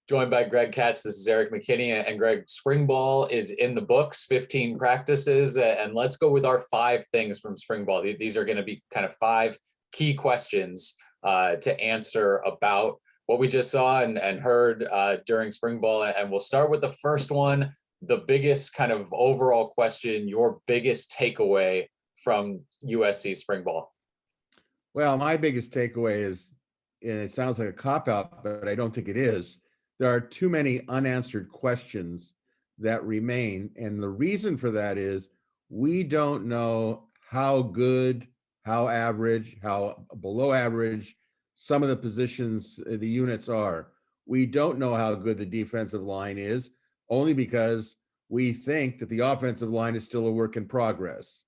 Joined by Greg Katz. This is Erik McKinney. And Greg, Spring Ball is in the books, 15 practices. And let's go with our 5 things from Spring Ball. These are going to be kind of 5 key questions to answer about what we just saw and heard during Spring Ball. And we'll start with the first one, the biggest kind of overall question, your biggest takeaway from USC Spring Ball. Well, my biggest takeaway is, and it sounds like a cop-out, but I don't think it is, there are too many unanswered questions that remain. And the reason for that is we don't know how good, how average, how below average some of the positions, the units are. We don't know how good the defensive line is, only because we think that the offensive line is still a work in progress.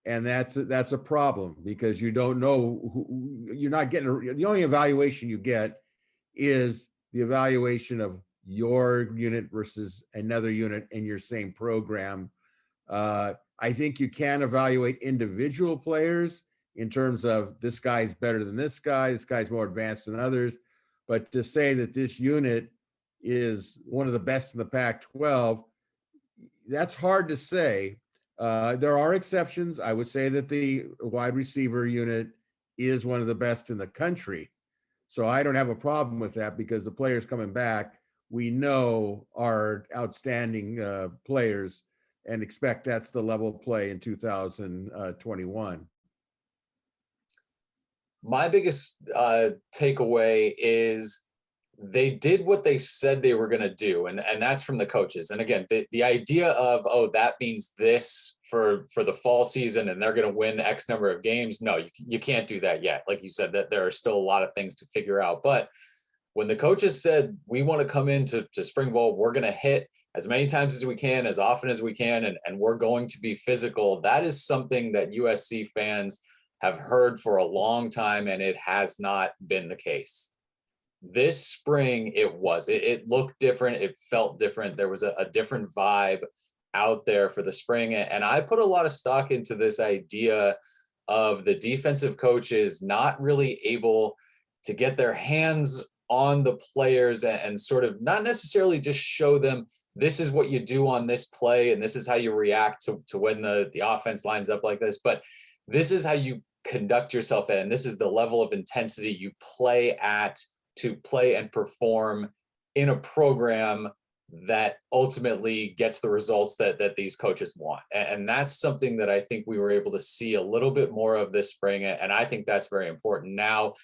And that's a problem because you don't know you're not getting the only evaluation you get is the evaluation of your unit versus another unit in your same program. I think you can evaluate individual players in terms of this guy's better than this guy's more advanced than others. But to say that this unit is one of the best in the Pac-12, that's hard to say. There are exceptions. I would say that the wide receiver unit is one of the best in the country. So I don't have a problem with that because the players coming back, we know are outstanding players and expect that's the level of play in 2021. My biggest takeaway is they did what they said they were going to do, and that's from the coaches. And again, the idea of, oh, that means this for the fall season and they're going to win X number of games. No, you can't do that yet. Like you said, that there are still a lot of things to figure out. But when the coaches said, we want to come into Spring Ball, we're going to hit as many times as we can, as often as we can, and we're going to be physical. That is something that USC fans have heard for a long time, and it has not been the case. This spring, it looked different. It felt different. There was a different vibe out there for the spring. And I put a lot of stock into this idea of the defensive coaches not really able to get their hands on the players and sort of not necessarily just show them this is what you do on this play and this is how you react to when the offense lines up like this, but this is how you conduct yourself and this is the level of intensity you play at to play and perform in a program that ultimately gets the results that these coaches want. And that's something that I think we were able to see a little bit more of this spring. And I think that's very important. Now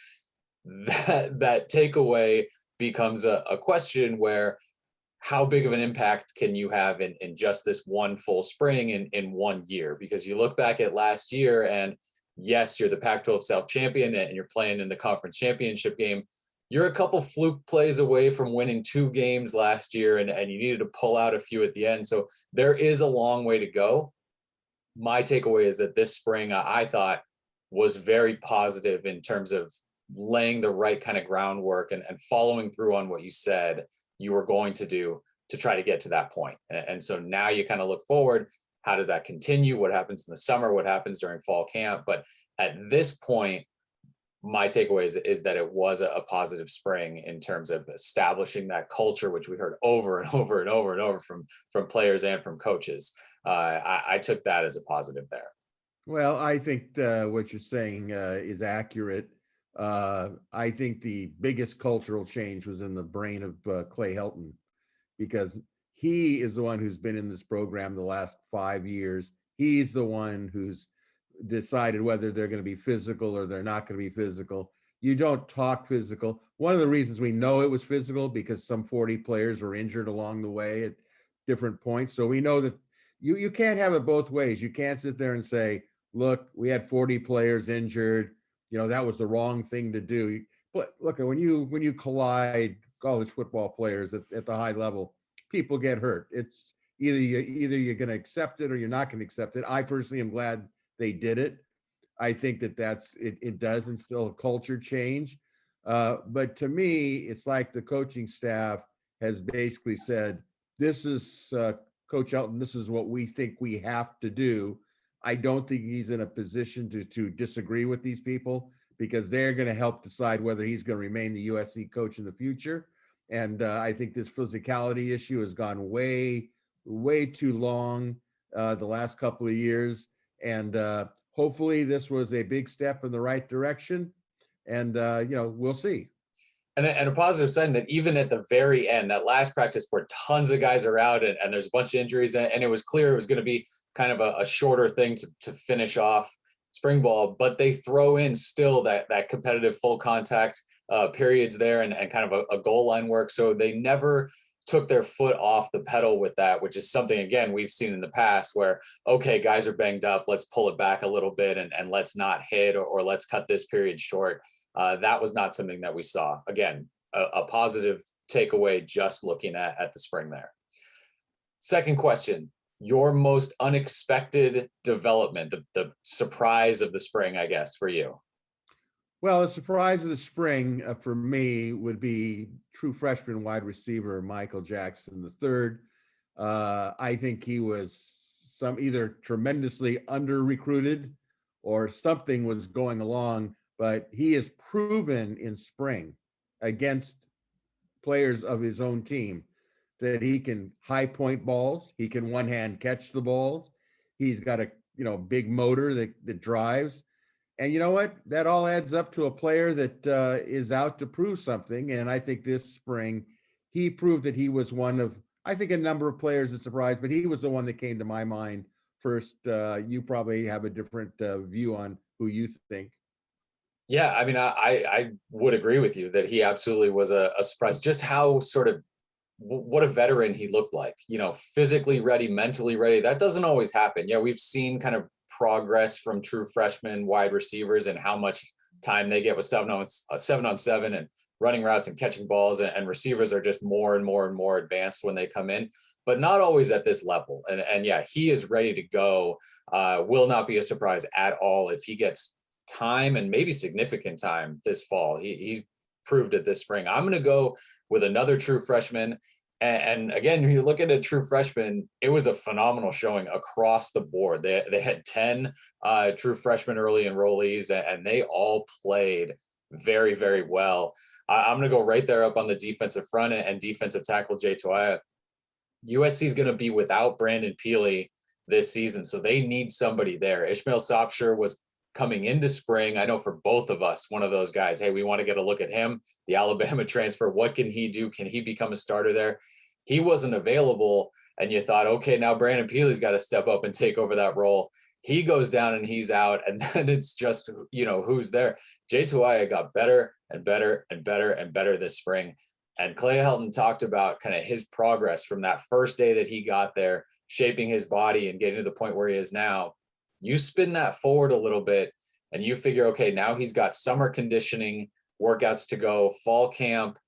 that takeaway becomes a question where how big of an impact can you have in just this one full spring in 1 year? Because you look back at last year and yes, you're the Pac-12 South champion and you're playing in the conference championship game. You're a couple fluke plays away from winning 2 games last year and you needed to pull out a few at the end. So there is a long way to go. My takeaway is that this spring I thought was very positive in terms of laying the right kind of groundwork and following through on what you said you were going to do to try to get to that point. And so now you kind of look forward. How does that continue? What happens in the summer? What happens during fall camp? But at this point, my takeaway is that it was a positive spring in terms of establishing that culture, which we heard over and over and over and over from players and from coaches. I took that as a positive there. Well, I think what you're saying is accurate. I think the biggest cultural change was in the brain of Clay Helton, because he is the one who's been in this program the last 5 years. He's the one who's decided whether they're going to be physical or they're not going to be physical. You don't talk physical. One of the reasons we know it was physical because some 40 players were injured along the way at different points. So we know that you can't have it both ways. You can't sit there and say, look, we had 40 players injured. That was the wrong thing to do. But look, when you collide college football players at the high level, people get hurt. It's either you're going to accept it or you're not going to accept it. I personally am glad they did it. I think that's it does instill a culture change. But to me, it's like the coaching staff has basically said, this is Coach Elton, this is what we think we have to do. I don't think he's in a position to disagree with these people because they're going to help decide whether he's going to remain the USC coach in the future. And I think this physicality issue has gone way too long the last couple of years. And hopefully this was a big step in the right direction. And, we'll see. And a positive sign that even at the very end, that last practice where tons of guys are out and there's a bunch of injuries, and it was clear it was going to be kind of a shorter thing to finish off spring ball, but they throw in still that competitive full contact periods there and kind of a goal line work. So they never took their foot off the pedal with that, which is something, again, we've seen in the past where, okay, guys are banged up, let's pull it back a little bit and let's not hit or let's cut this period short. That was not something that we saw. Again, a positive takeaway just looking at the spring there. Second question, your most unexpected development, the surprise of the spring, I guess, for you. Well, the surprise of the spring for me would be true freshman wide receiver Michael Jackson III. I think he was either tremendously under recruited or something was going along, but he is proven in spring against players of his own team that he can high point balls, he can one hand catch the balls, he's got a big motor that drives. And you know what? That all adds up to a player that is out to prove something. And I think this spring, he proved that he was one of, I think, a number of players that surprised, but he was the one that came to my mind first. You probably have a different view on who you think. Yeah, I mean, I would agree with you that he absolutely was a surprise. Just how sort of what a veteran he looked like, physically ready, mentally ready. That doesn't always happen. Yeah, we've seen kind of progress from true freshman wide receivers and how much time they get with 7-on-7 and running routes and catching balls, and receivers are just more and more and more advanced when they come in, but not always at this level. And yeah, he is ready to go. Will not be a surprise at all if he gets time and maybe significant time this fall. He proved it this spring. I'm going to go with another true freshman. And again, when you look at a true freshman, it was a phenomenal showing across the board. They had 10 true freshman early enrollees, and they all played very, very well. I'm going to go right there up on the defensive front and defensive tackle Jay Toia. USC is going to be without Brandon Peely this season, so they need somebody there. Ishmael Sopsher was coming into spring. I know for both of us, one of those guys, hey, we want to get a look at him, the Alabama transfer. What can he do? Can he become a starter there? He wasn't available. And you thought, okay, now Brandon Peely's got to step up and take over that role. He goes down and he's out. And then it's just, who's there? Jay Toia got better and better and better and better this spring. And Clay Helton talked about kind of his progress from that first day that he got there, shaping his body and getting to the point where he is now. You spin that forward a little bit and you figure, okay, now he's got summer conditioning workouts to go, fall camp.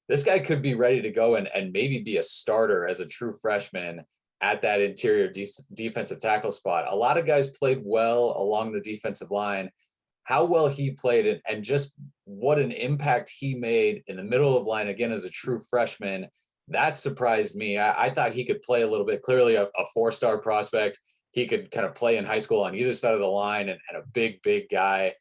This guy could be ready to go and maybe be a starter as a true freshman at that interior defensive tackle spot. A lot of guys played well along the defensive line. How well he played and just what an impact he made in the middle of line, again, as a true freshman, that surprised me. I thought he could play a little bit. Clearly a 4-star prospect. He could kind of play in high school on either side of the line and a big guy,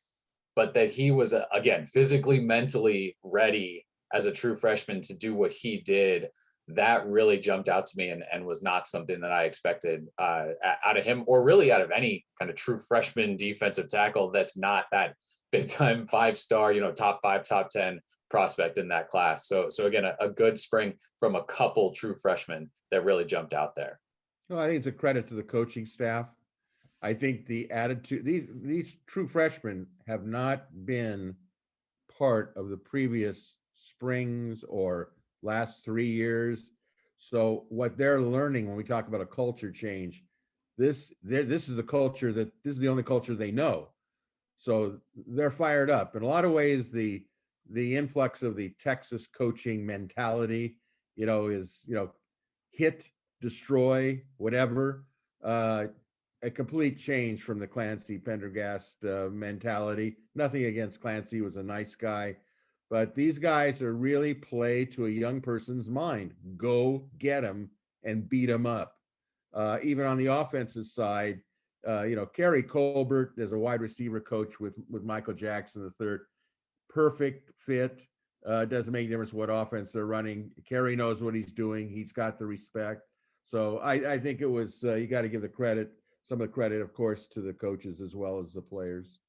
but that he was, again, physically, mentally ready as a true freshman to do what he did. That really jumped out to me and was not something that I expected out of him, or really out of any kind of true freshman defensive tackle that's not that big time 5-star, top 5, top 10 prospect in that class. So again, a good spring from a couple true freshmen that really jumped out there. Well, I think it's a credit to the coaching staff. I think the attitude, these true freshmen have not been part of the previous springs or last 3 years. So what they're learning when we talk about a culture change, this is the culture this is the only culture they know. So they're fired up. In a lot of ways, the influx of the Texas coaching mentality, is, hit, destroy, whatever. A complete change from the Clancy Pendergast mentality. Nothing against Clancy, he was a nice guy. But these guys are really play to a young person's mind. Go get him and beat him up. Even on the offensive side, Kerry Colbert as a wide receiver coach with Michael Jackson III, perfect fit. It doesn't make a difference what offense they're running. Kerry knows what he's doing. He's got the respect. So I think it was, you got to give the credit, some of the credit, of course, to the coaches as well as the players.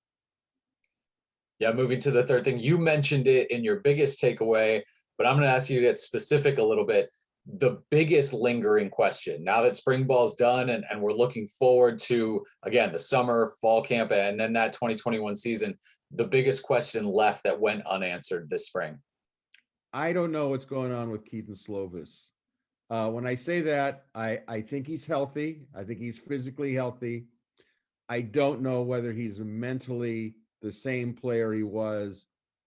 Yeah, moving to the third thing, you mentioned it in your biggest takeaway, but I'm going to ask you to get specific a little bit. The biggest lingering question now that spring ball's done and we're looking forward to, again, the summer, fall camp, and then that 2021 season, the biggest question left that went unanswered this spring. I don't know what's going on with Keaton Slovis. When I say that, I think he's healthy. I think he's physically healthy. I don't know whether he's mentally the same player he was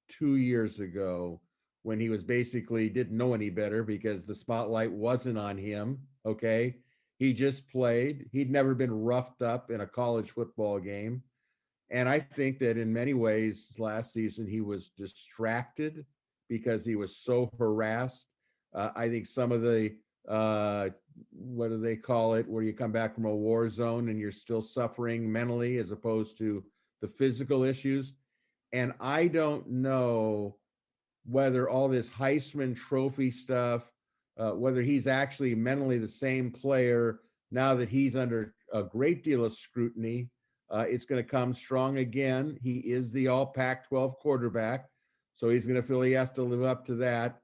2 years ago when he was basically didn't know any better because the spotlight wasn't on him. Okay. He just played. He'd never been roughed up in a college football game. And I think that in many ways, last season, he was distracted because he was so harassed. I think some of the, what do they call it, where you come back from a war zone and you're still suffering mentally as opposed to the physical issues. And I don't know whether all this Heisman Trophy stuff, whether he's actually mentally the same player now that he's under a great deal of scrutiny. It's going to come strong again. He is the all Pac-12 quarterback, so he's going to feel he has to live up to that.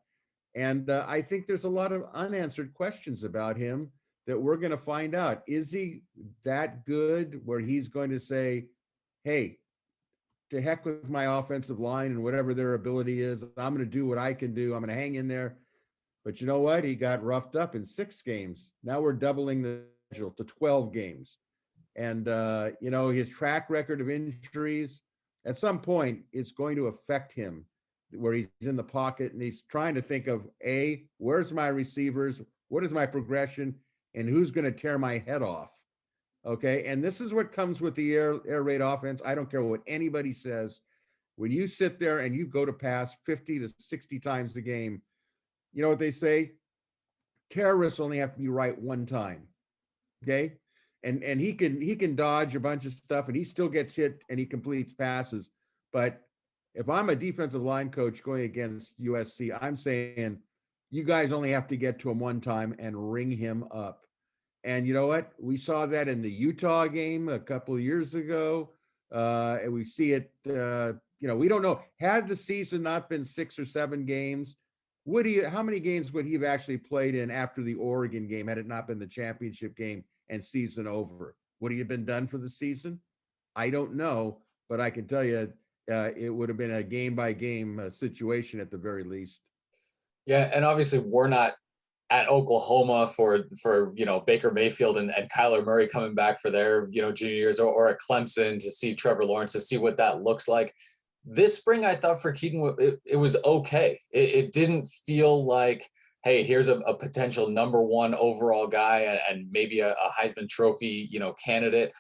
And I think there's a lot of unanswered questions about him that we're going to find out. Is he that good where he's going to say, hey, to heck with my offensive line and whatever their ability is, I'm going to do what I can do. I'm going to hang in there. But you know what? He got roughed up in 6 games. Now we're doubling the schedule to 12 games. And, his track record of injuries, at some point, it's going to affect him where he's in the pocket and he's trying to think of, A, where's my receivers? What is my progression? And who's going to tear my head off? Okay. And this is what comes with the air raid offense. I don't care what anybody says. When you sit there and you go to pass 50 to 60 times a game, you know what they say? Terrorists only have to be right one time. Okay. And he can dodge a bunch of stuff and he still gets hit and he completes passes. But if I'm a defensive line coach going against USC, I'm saying you guys only have to get to him one time and ring him up. And you know what? We saw that in the Utah game a couple of years ago. And we see it, we don't know. Had the season not been 6 or 7 games, how many games would he have actually played in after the Oregon game had it not been the championship game and season over? Would he have been done for the season? I don't know, but I can tell you it would have been a game by game situation at the very least. Yeah, and obviously we're not at Oklahoma for Baker Mayfield and Kyler Murray coming back for their junior years, or at Clemson to see Trevor Lawrence, to see what that looks like. This spring, I thought for Keaton, it was okay. It didn't feel like, hey, here's a potential number 1 overall guy and maybe a Heisman Trophy candidate.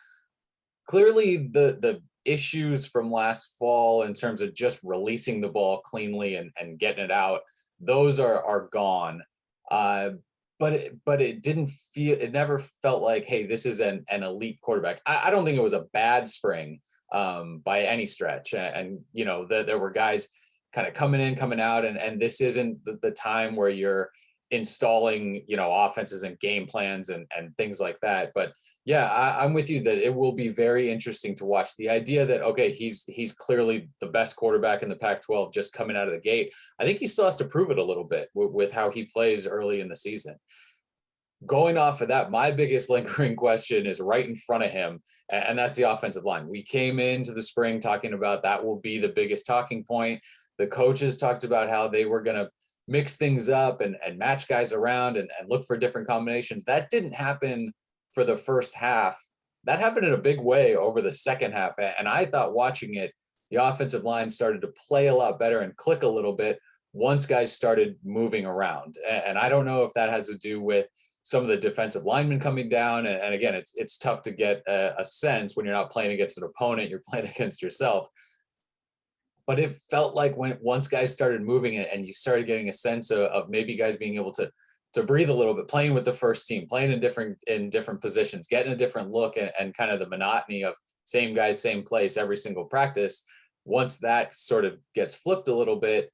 Clearly, the issues from last fall in terms of just releasing the ball cleanly and getting it out, those are gone. But it didn't feel, it never felt like, hey, this is an elite quarterback. I don't think it was a bad spring by any stretch. And there were guys kind of coming in, coming out, and this isn't the time where you're installing, offenses and game plans and things like that. But yeah, I'm with you that it will be very interesting to watch. The idea that, okay, he's clearly the best quarterback in the Pac-12 just coming out of the gate. I think he still has to prove it a little bit with how he plays early in the season. Going off of that, my biggest lingering question is right in front of him, and that's the offensive line. We came into the spring talking about that will be the biggest talking point. The coaches talked about how they were going to mix things up and match guys around and look for different combinations. That didn't happen for the first half. That happened in a big way over the second half. And I thought watching it, the offensive line started to play a lot better and click a little bit once guys started moving around. And I don't know if that has to do with some of the defensive linemen coming down. And again, it's tough to get a sense when you're not playing against an opponent, you're playing against yourself. But it felt like once guys started moving and you started getting a sense of maybe guys being able to breathe a little bit, playing with the first team, playing in different positions, getting a different look and kind of the monotony of same guys, same place, every single practice. Once that sort of gets flipped a little bit,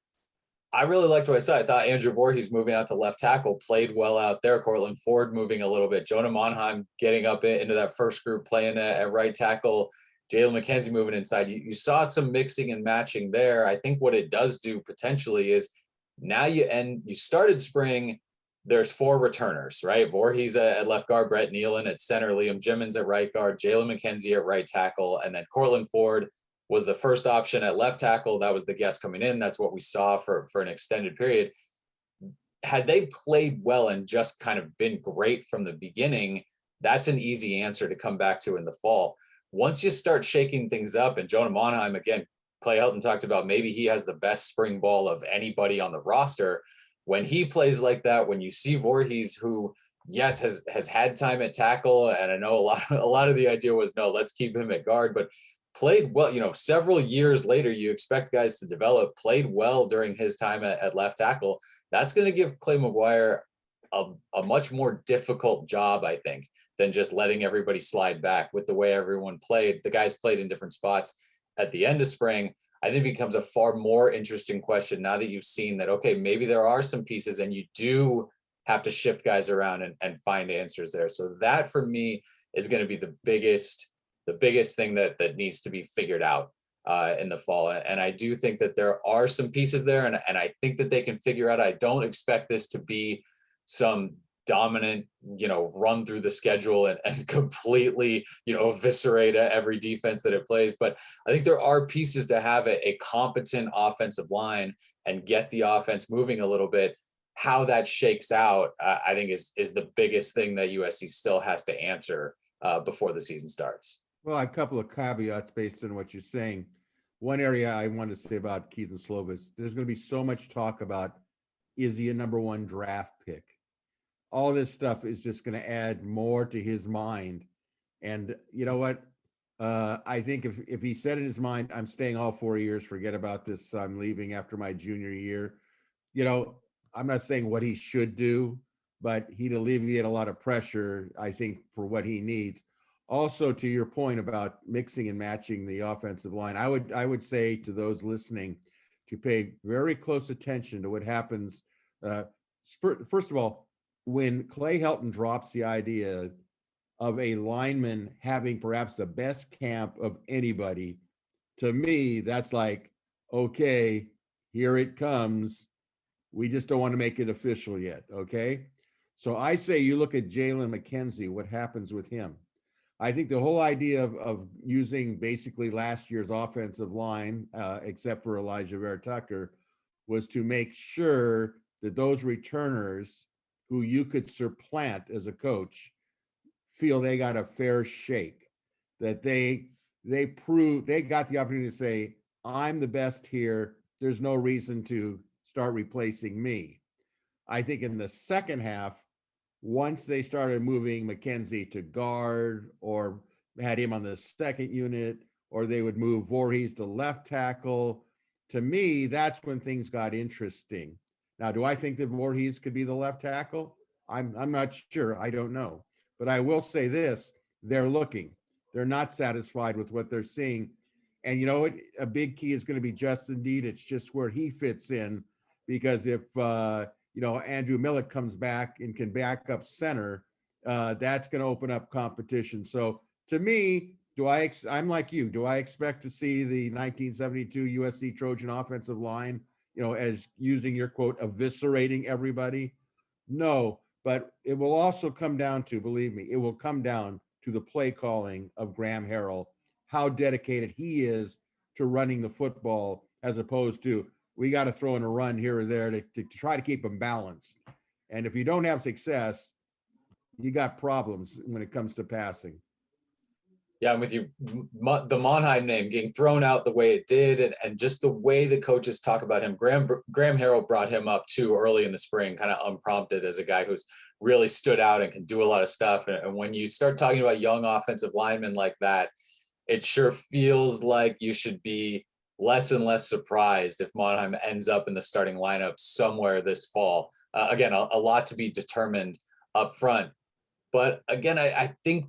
I really liked what I saw. I thought Andrew Voorhees moving out to left tackle played well out there. Cortland Ford moving a little bit. Jonah Monheim getting up into that first group, playing at right tackle. Jalen McKenzie moving inside. You saw some mixing and matching there. I think what it does do potentially is now you started spring. There's 4 returners, right? Voorhees at left guard, Brett Nealon at center, Liam Jimmons at right guard, Jalen McKenzie at right tackle, and then Cortland Ford was the first option at left tackle. That was the guess coming in. That's what we saw for an extended period. Had they played well and just kind of been great from the beginning, that's an easy answer to come back to in the fall. Once you start shaking things up, and Jonah Monheim, again, Clay Helton talked about maybe he has the best spring ball of anybody on the roster. When he plays like that, when you see Voorhees, who yes has had time at tackle, and I know a lot of the idea was no, let's keep him at guard, but played well, several years later, you expect guys to develop, played well during his time at left tackle. That's going to give Clay McGuire a much more difficult job, I think, than just letting everybody slide back with the way everyone played. The guys played in different spots at the end of spring. I think it becomes a far more interesting question now that you've seen that, okay, maybe there are some pieces and you do have to shift guys around and find answers there. So that for me is going to be the biggest thing that needs to be figured out in the fall. And I do think that there are some pieces there, and I think that they can figure out. I don't expect this to be some dominant, run through the schedule and completely, eviscerate every defense that it plays. But I think there are pieces to have a competent offensive line and get the offense moving a little bit. How that shakes out, I think is the biggest thing that USC still has to answer before the season starts. Well, a couple of caveats based on what you're saying. One area I want to say about Keith and Slovis, there's going to be so much talk about, is he a number 1 draft pick? All this stuff is just going to add more to his mind. And you know what? I think if he said in his mind, I'm staying all 4 years, forget about this, I'm leaving after my junior year, I'm not saying what he should do, but he'd alleviate a lot of pressure, I think, for what he needs. Also, to your point about mixing and matching the offensive line, I would say to those listening to pay very close attention to what happens. First of all, when Clay Helton drops the idea of a lineman having perhaps the best camp of anybody, to me, that's like, okay, here it comes. We just don't want to make it official yet, okay? So I say you look at Jalen McKenzie, what happens with him? I think the whole idea of using basically last year's offensive line, except for Elijah Vera Tucker, was to make sure that those returners who you could supplant as a coach feel they got a fair shake, that they prove they got the opportunity to say, I'm the best here. There's no reason to start replacing me. I think in the second half, once they started moving McKenzie to guard or had him on the second unit, or they would move Voorhees to left tackle, to me, that's when things got interesting. Now, do I think that Voorhees could be the left tackle? I'm not sure. I don't know. But I will say this, they're looking. They're not satisfied with what they're seeing. And you know what? A big key is going to be Justin Deed. It's just where he fits in, because if Andrew Millick comes back and can back up center, that's going to open up competition. So to me, I'm like you. Do I expect to see the 1972 USC Trojan offensive line, as using your quote, eviscerating everybody? No, but it will also come down to, believe me, it will come down to the play calling of Graham Harrell, how dedicated he is to running the football, as opposed to, we got to throw in a run here or there to try to keep them balanced. And if you don't have success, you got problems when it comes to passing. Yeah, I'm with you. The Monheim name getting thrown out the way it did, and just the way the coaches talk about him. Graham Harrell brought him up too early in the spring, kind of unprompted, as a guy who's really stood out and can do a lot of stuff. And when you start talking about young offensive linemen like that, it sure feels like you should be less and less surprised if Monheim ends up in the starting lineup somewhere this fall. Again, a lot to be determined up front. But again, I think,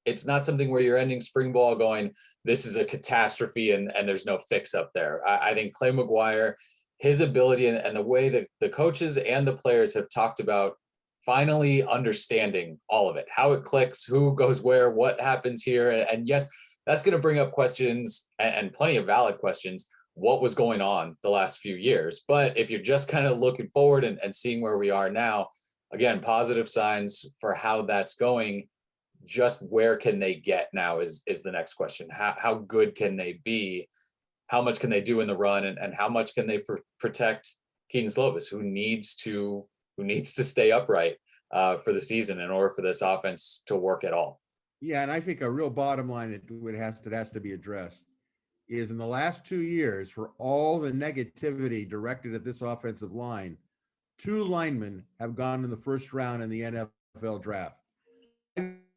it's not something where you're ending spring ball going, this is a catastrophe and there's no fix up there. I think Clay McGuire his ability and the way that the coaches and the players have talked about finally understanding all of it, how it clicks, who goes where, what happens here. And yes, that's going to bring up questions and plenty of valid questions. What was going on the last few years? But if you're just kind of looking forward and seeing where we are now, again, positive signs for how that's going. Just where can they get now is the next question. How good can they be? How much can they do in the run, and how much can they protect Keaton Slovis, who needs to stay upright for the season in order for this offense to work at all. Yeah, and I think a real bottom line that has to be addressed is in the last 2 years, for all the negativity directed at this offensive line, 2 linemen have gone in the first round in the NFL draft.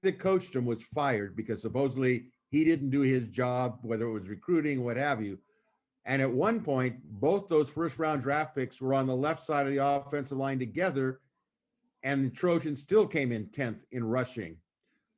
That coached him was fired because supposedly he didn't do his job, whether it was recruiting, what have you. And at one point, both those first round draft picks were on the left side of the offensive line together, and the Trojans still came in 10th in rushing.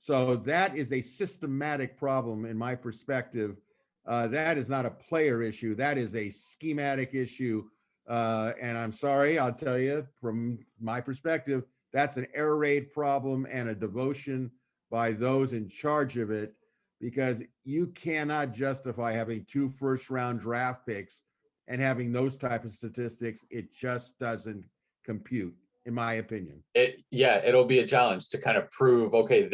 So that is a systematic problem in my perspective. That is not a player issue. That is a schematic issue. And I'm sorry, I'll tell you from my perspective, that's an air raid problem and a devotion by those in charge of it, because you cannot justify having 2 first-round draft picks and having those type of statistics. It just doesn't compute, in my opinion. It'll be a challenge to kind of prove, okay,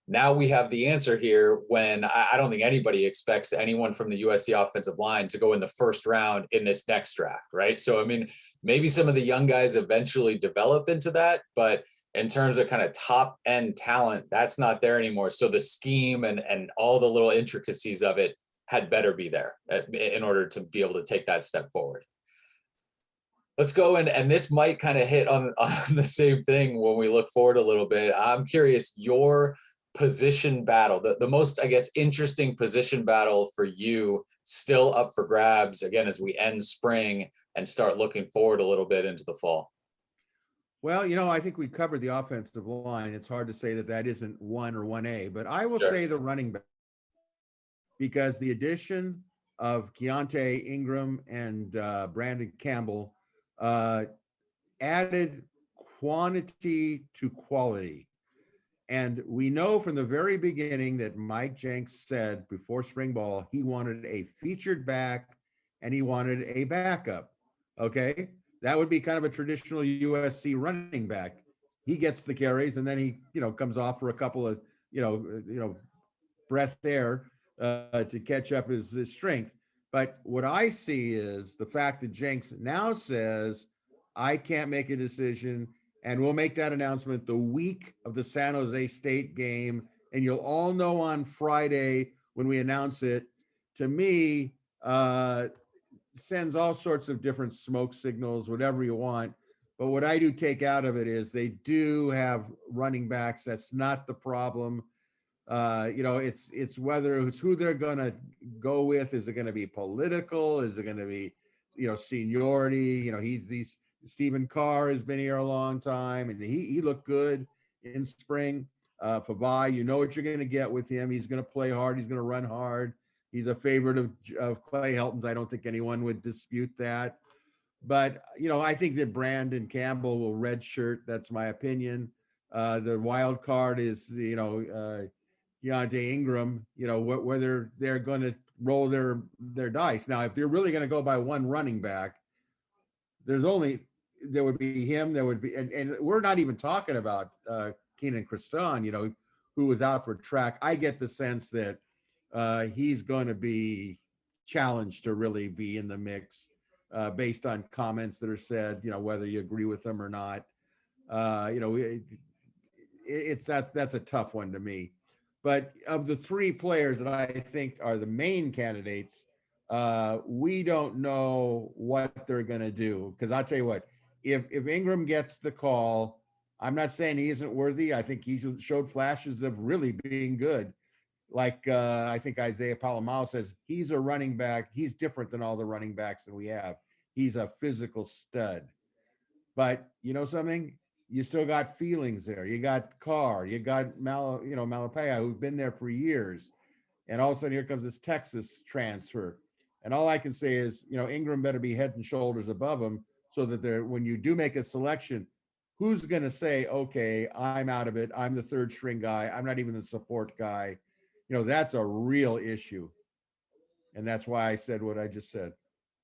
now we have the answer here, when I don't think anybody expects anyone from the USC offensive line to go in the first round in this next draft, right? So, I mean, maybe some of the young guys eventually develop into that, but in terms of kind of top end talent, that's not there anymore. So the scheme and all the little intricacies of it had better be there in order to be able to take that step forward. Let's go and this might kind of hit on the same thing when we look forward a little bit. I'm curious, your position battle, the most, I guess, interesting position battle for you still up for grabs, again, as we end spring and start looking forward a little bit into the fall. Well, I think we covered the offensive line. It's hard to say that isn't 1 or 1A, but I will Sure. say the running back, because the addition of Keontae Ingram and Brandon Campbell added quantity to quality. And we know from the very beginning that Mike Jenks said before spring ball, he wanted a featured back and he wanted a backup. Okay. That would be kind of a traditional USC running back. He gets the carries and then he, comes off for a couple of, breath there to catch up his strength. But what I see is the fact that Jenks now says, I can't make a decision, and we'll make that announcement the week of the San Jose State game. And you'll all know on Friday when we announce it. To me, sends all sorts of different smoke signals, whatever you want. But what I do take out of it is they do have running backs. That's not the problem. It's whether it's who they're going to go with. Is it going to be political? Is it going to be, seniority? Stephen Carr has been here a long time, and he looked good in spring. Favai, you know what you're going to get with him. He's going to play hard. He's going to run hard. He's a favorite of Clay Helton's. I don't think anyone would dispute that. But, I think that Brandon Campbell will redshirt. That's my opinion. The wild card is, Keontae Ingram, whether they're going to roll their dice. Now, if they're really going to go by one running back, there would be him, and we're not even talking about Keenan Criston, who was out for track. I get the sense that he's going to be challenged to really be in the mix based on comments that are said, whether you agree with them or not. That's a tough one to me. But of the 3 players that I think are the main candidates, we don't know what they're going to do. Because I'll tell you what, if Ingram gets the call, I'm not saying he isn't worthy. I think he showed flashes of really being good. Like I think Isaiah Palomalo says, he's a running back. He's different than all the running backs that we have. He's a physical stud. But you know something? You still got feelings there. You got Carr. You got Malapaya, who've been there for years. And all of a sudden, here comes this Texas transfer. And all I can say is, Ingram better be head and shoulders above him so that when you do make a selection, who's going to say, okay, I'm out of it. I'm the third string guy. I'm not even the support guy. That's a real issue. And that's why I said what I just said.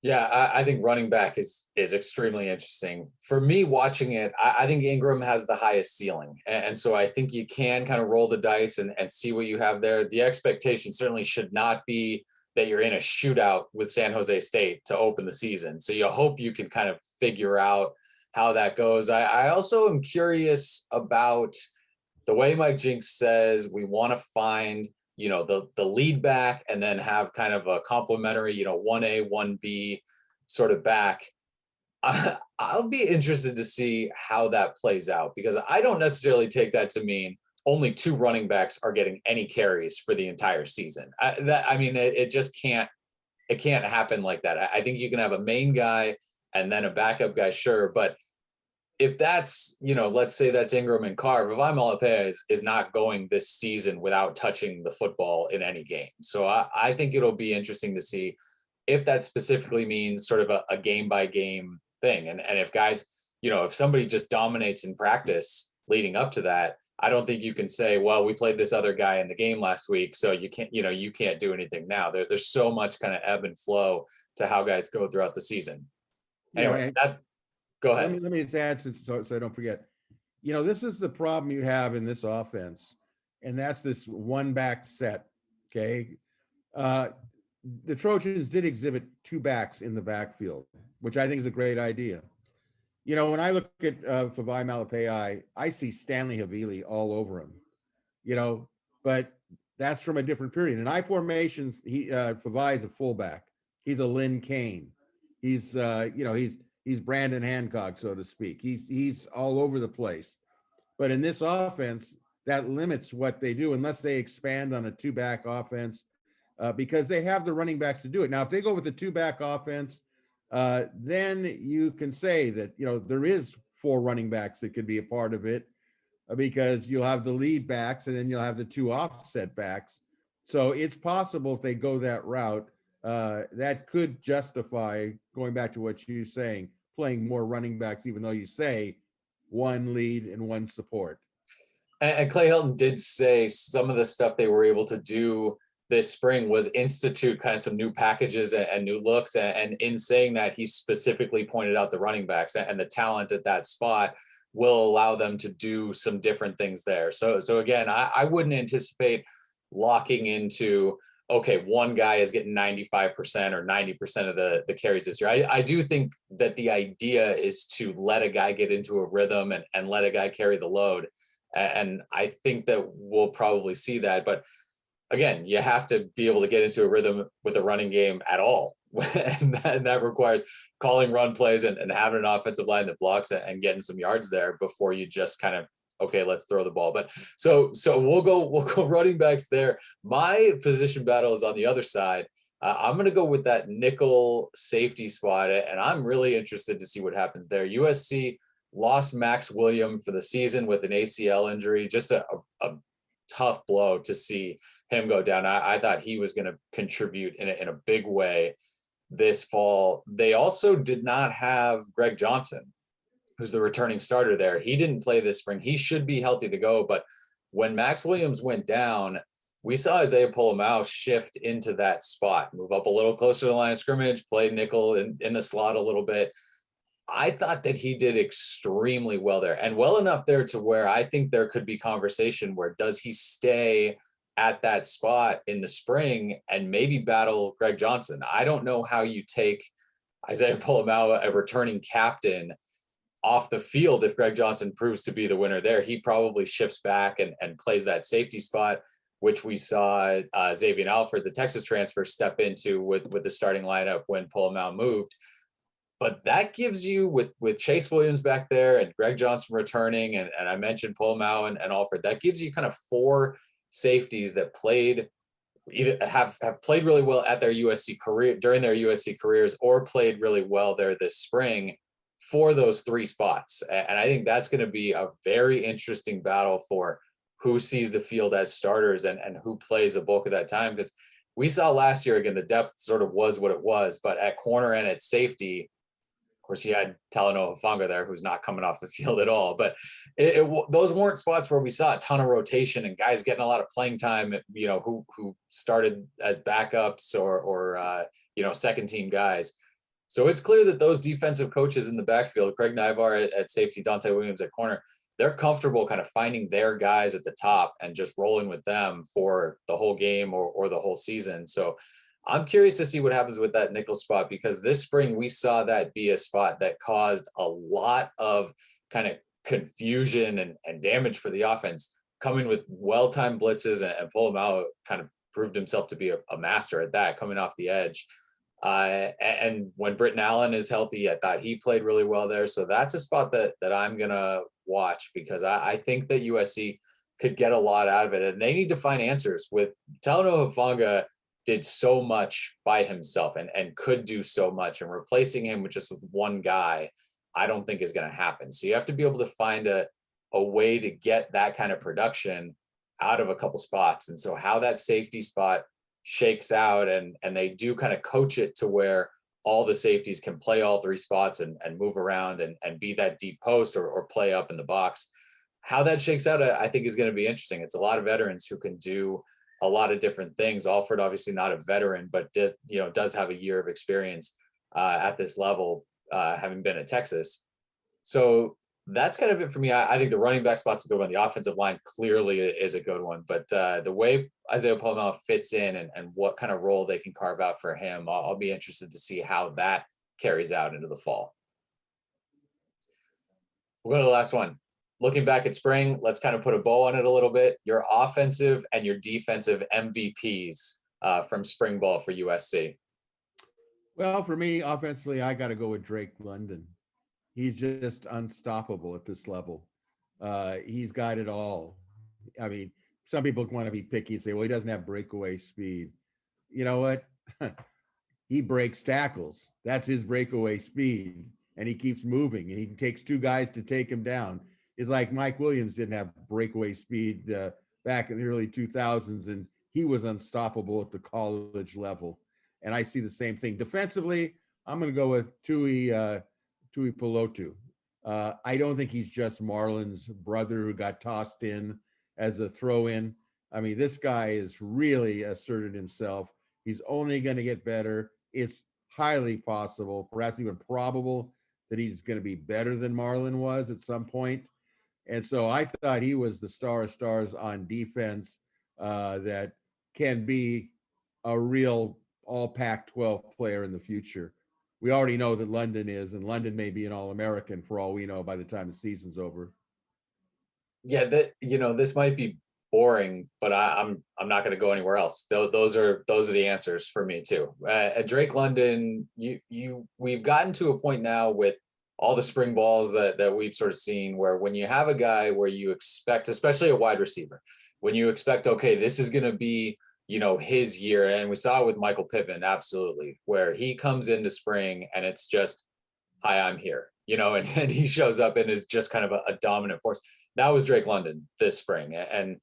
Yeah, I think running back is extremely interesting. For me, watching it, I think Ingram has the highest ceiling. And so I think you can kind of roll the dice and see what you have there. The expectation certainly should not be that you're in a shootout with San Jose State to open the season. So you hope you can kind of figure out how that goes. I also am curious about the way Mike Jinks says we want to find the lead back and then have kind of a complementary 1A 1B sort of back. I'll be interested to see how that plays out, because I don't necessarily take that to mean only two running backs are getting any carries for the entire season. It just can't happen like that. I think you can have a main guy and then a backup guy, sure, but if that's, let's say that's Ingram and Carr, Vavae Malepeai is not going this season without touching the football in any game. So I think it'll be interesting to see if that specifically means sort of a game by game thing. And if guys, if somebody just dominates in practice leading up to that, I don't think you can say, well, we played this other guy in the game last week, so you can't do anything now. There's so much kind of ebb and flow to how guys go throughout the season. Anyway, go ahead. Let me just add, so I don't forget. This is the problem you have in this offense, and that's this one back set. Okay, the Trojans did exhibit two backs in the backfield, which I think is a great idea. When I look at Vavae Malepeai, I see Stanley Havili all over him. But that's from a different period. In I formations, Vavae is a fullback. He's a Lynn Kane. He's he's Brandon Hancock, so to speak. He's all over the place. But in this offense, that limits what they do unless they expand on a two-back offense, because they have the running backs to do it. Now, if they go with a two-back offense, then you can say that, there is four running backs that could be a part of it, because you'll have the lead backs and then you'll have the two offset backs. So it's possible if they go that route, that could justify, going back to what you're saying, playing more running backs, even though you say one lead and one support. And Clay Helton did say some of the stuff they were able to do this spring was institute kind of some new packages and new looks. And in saying that, he specifically pointed out the running backs and the talent at that spot will allow them to do some different things there. So again, I wouldn't anticipate locking into, okay, one guy is getting 95% or 90% of the carries this year. I do think that the idea is to let a guy get into a rhythm and let a guy carry the load. And I think that we'll probably see that. But again, you have to be able to get into a rhythm with a running game at all. and that requires calling run plays and having an offensive line that blocks and getting some yards there before you just kind of, okay, let's throw the ball. But so we'll go running backs there. My position battle is on the other side. I'm going to go with that nickel safety spot, and I'm really interested to see what happens there. USC lost Max Williams for the season with an ACL injury. Just a tough blow to see him go down. I thought he was going to contribute in a big way this fall. They also did not have Greg Johnson, who's the returning starter there. He didn't play this spring. He should be healthy to go. But when Max Williams went down, we saw Isaiah Pola-Mao shift into that spot, move up a little closer to the line of scrimmage, play nickel in the slot a little bit. I thought that he did extremely well there, and well enough there to where I think there could be conversation where does he stay at that spot in the spring and maybe battle Greg Johnson. I don't know how you take Isaiah Pola-Mao, a returning captain, off the field if Greg Johnson proves to be the winner there. He probably shifts back and plays that safety spot, which we saw Xavier Alford, the Texas transfer, step into with the starting lineup when Pola-Mao moved. But that gives you, with Chase Williams back there and Greg Johnson returning, and I mentioned Pola-Mao and Alford, that gives you kind of four safeties that either have played really well at their USC career, during their USC careers, or played really well there this spring for those three spots. And I think that's going to be a very interesting battle for who sees the field as starters and who plays the bulk of that time. Because we saw last year, again, the depth sort of was what it was, but at corner and at safety, of course, you had Talanoa Hufanga there, who's not coming off the field at all. But those weren't spots where we saw a ton of rotation and guys getting a lot of playing time. You know, who started as backups or second team guys. So it's clear that those defensive coaches in the backfield, Craig Nyvar at safety, Dante Williams at corner, they're comfortable kind of finding their guys at the top and just rolling with them for the whole game or the whole season. So I'm curious to see what happens with that nickel spot, because this spring we saw that be a spot that caused a lot of kind of confusion and damage for the offense. Coming with well-timed blitzes and Polamalu kind of proved himself to be a master at that, coming off the edge. And when Britton Allen is healthy, I thought he played really well there. So that's a spot that I'm going to watch, because I think that USC could get a lot out of it. And they need to find answers. With Talanoa Hufanga did so much by himself and could do so much, and replacing him with just one guy, I don't think is going to happen. So you have to be able to find a way to get that kind of production out of a couple spots. And so how that safety spot shakes out, and they do kind of coach it to where all the safeties can play all three spots and move around and be that deep post or play up in the box. How that shakes out, I think, is going to be interesting. It's a lot of veterans who can do a lot of different things. Alford, obviously not a veteran, but does have a year of experience at this level, having been at Texas. So that's kind of it for me. I think the running back spot's a good one. The offensive line clearly is a good one, but the way Isaiah Polamalu fits in and what kind of role they can carve out for him, I'll be interested to see how that carries out into the fall. We'll go to the last one. Looking back at spring, let's kind of put a bow on it a little bit. Your offensive and your defensive MVPs from spring ball for USC. Well, for me, offensively, I got to go with Drake London. He's just unstoppable at this level. He's got it all. I mean, some people want to be picky and say, well, he doesn't have breakaway speed. You know what? He breaks tackles. That's his breakaway speed. And he keeps moving, and he takes two guys to take him down. It's like Mike Williams didn't have breakaway speed back in the early 2000s, and he was unstoppable at the college level. And I see the same thing. Defensively, I'm going to go with Tui Pelotu. I don't think he's just Marlon's brother who got tossed in as a throw-in. I mean, this guy has really asserted himself. He's only going to get better. It's highly possible, perhaps even probable, that he's going to be better than Marlon was at some point. And so I thought he was the star of stars on defense, that can be a real all Pac-12 player in the future. We already know that London is, and London may be an All-American for all we know by the time the season's over. Yeah, this might be boring, but I'm not going to go anywhere else. Those are the answers for me too. At Drake London, we've gotten to a point now with all the spring balls that we've sort of seen, where when you have a guy where you expect, especially a wide receiver, when you expect, okay, this is going to be, his year. And we saw it with Michael Pittman, absolutely, where he comes into spring and it's just, hi, I'm here, and he shows up and is just kind of a dominant force. That was Drake London this spring, and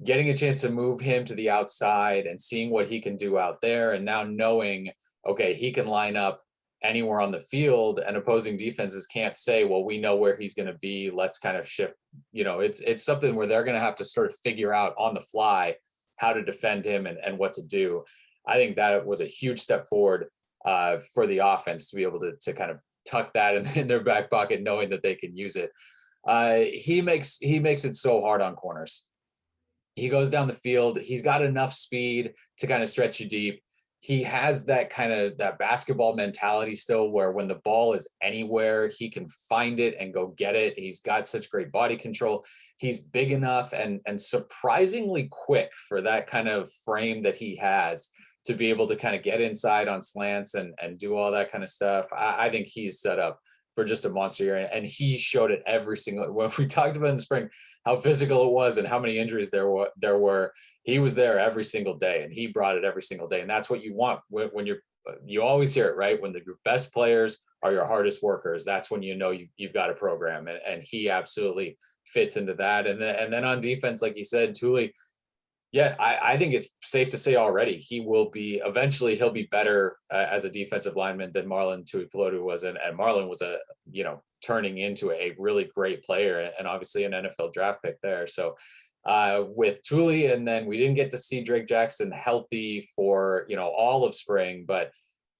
getting a chance to move him to the outside and seeing what he can do out there. And now knowing, okay, he can line up anywhere on the field, and opposing defenses can't say, well, we know where he's going to be, let's kind of shift. It's something where they're going to have to sort of figure out on the fly how to defend him and what to do. I think that was a huge step forward for the offense to be able to kind of tuck that in their back pocket, knowing that they can use it. He makes it so hard on corners. He goes down the field. He's got enough speed to kind of stretch you deep. He has that kind of that basketball mentality still, where when the ball is anywhere, he can find it and go get it. He's got such great body control. He's big enough and surprisingly quick for that kind of frame that he has to be able to kind of get inside on slants and do all that kind of stuff. I think he's set up for just a monster year. And he showed it every single, when we talked about in the spring, how physical it was and how many injuries there were. He was there every single day, and he brought it every single day. And that's what you want when you always hear it, right? When your best players are your hardest workers, that's when you've got a program. And he absolutely fits into that. And then on defense, like you said, Tuli, Yeah, I think it's safe to say already he will be eventually he'll be better as a defensive lineman than Marlon Tuipulotu was, and Marlon was turning into a really great player and obviously an NFL draft pick there. So with Tuli, and then we didn't get to see Drake Jackson healthy for all of spring, but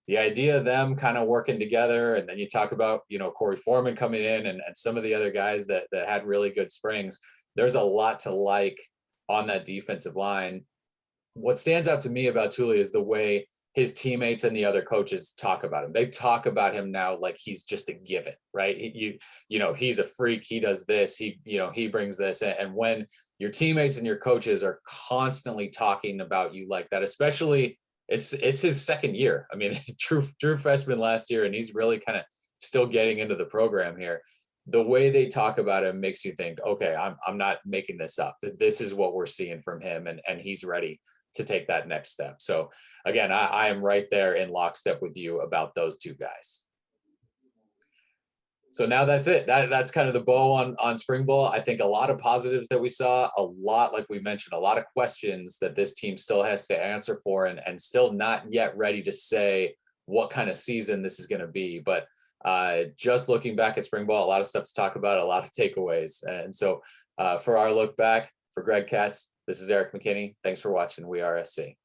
the idea of them kind of working together, and then you talk about Corey Foreman coming in and some of the other guys that had really good springs. There's a lot to like on that defensive line. What stands out to me about Tuli is the way his teammates and the other coaches talk about him. They talk about him now like he's just a given, right? He's a freak. He does this. He brings this. And when your teammates and your coaches are constantly talking about you like that, especially it's his second year. I mean, true freshman last year, and he's really kind of still getting into the program here. The way they talk about him makes you think, okay, I'm not making this up. This is what we're seeing from him, and he's ready to take that next step. So again, I am right there in lockstep with you about those two guys. So now that's it. That's kind of the bow on spring ball. I think a lot of positives that we saw, a lot, like we mentioned, a lot of questions that this team still has to answer for, and still not yet ready to say what kind of season this is going to be. But just looking back at spring ball, a lot of stuff to talk about, a lot of takeaways. And so for our look back, for Greg Katz, this is Erik McKinney. Thanks for watching WeAreSC.